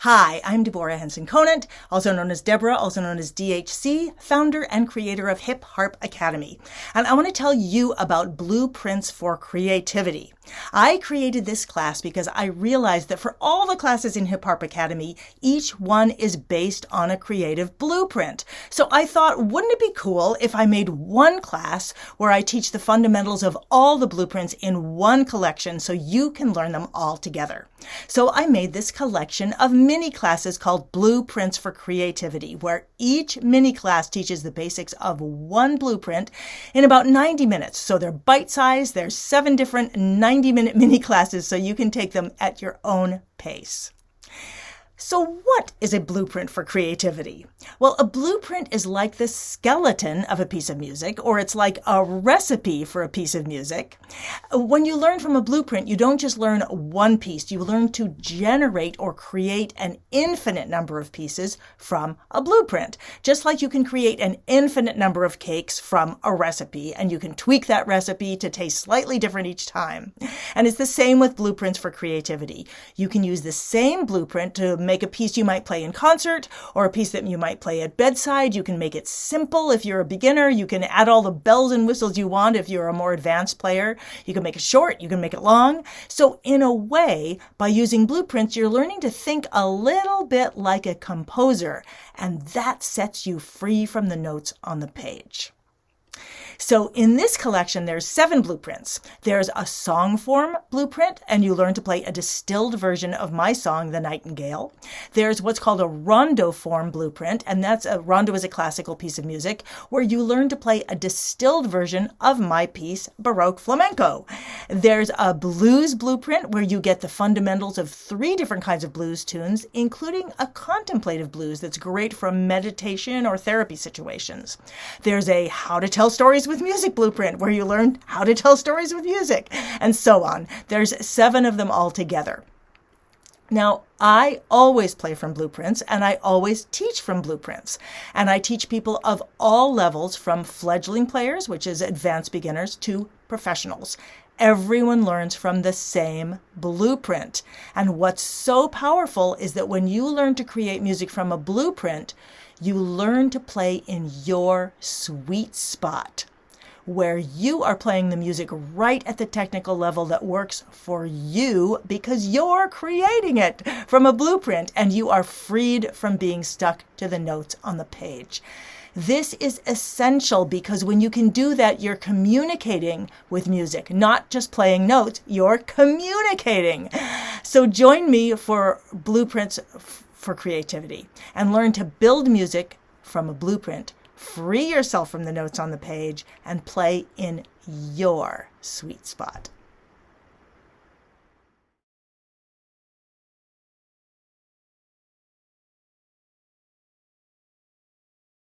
Hi, I'm Deborah Henson-Conant, also known as Deborah, also known as DHC, founder and creator of Hip Harp Academy. And I want to tell you about Blueprints for Creativity. I created this class because I realized that for all the classes in Hip Harp Academy, each one is based on a creative blueprint. So I thought, wouldn't it be cool if I made one class where I teach the fundamentals of all the blueprints in one collection so you can learn them all together. So I made this collection of mini classes called Blueprints for Creativity, where each mini class teaches the basics of one blueprint in about 90 minutes. So they're bite-sized. There's 7 different 90-minute mini classes, so you can take them at your own pace. So what is a blueprint for creativity? Well, a blueprint is like the skeleton of a piece of music, or it's like a recipe for a piece of music. When you learn from a blueprint, you don't just learn one piece. You learn to generate or create an infinite number of pieces from a blueprint. Just like you can create an infinite number of cakes from a recipe, and you can tweak that recipe to taste slightly different each time. And it's the same with blueprints for creativity. You can use the same blueprint to make a piece you might play in concert or a piece that you might play at bedside. You can make it simple if you're a beginner. You can add all the bells and whistles you want if you're a more advanced player. You can make it short. You can make it long. So in a way, by using blueprints, you're learning to think a little bit like a composer, and that sets you free from the notes on the page. So in this collection, there's 7 blueprints. There's a song form blueprint, and you learn to play a distilled version of my song, The Nightingale. There's what's called a rondo form blueprint, and rondo is a classical piece of music, where you learn to play a distilled version of my piece, Baroque Flamenco. There's a blues blueprint, where you get the fundamentals of 3 different kinds of blues tunes, including a contemplative blues that's great for meditation or therapy situations. There's a how to tell stories with music blueprint, where you learn how to tell stories with music, and so on. There's 7 of them all together. Now, I always play from blueprints, and I always teach from blueprints. And I teach people of all levels, from fledgling players, which is advanced beginners, to professionals. Everyone learns from the same blueprint. And what's so powerful is that when you learn to create music from a blueprint, you learn to play in your sweet spot, where you are playing the music right at the technical level that works for you because you're creating it from a blueprint and you are freed from being stuck to the notes on the page. This is essential because when you can do that, you're communicating with music, not just playing notes, you're communicating. So join me for Blueprints for Creativity and learn to build music from a blueprint. Free yourself from the notes on the page and play in your sweet spot.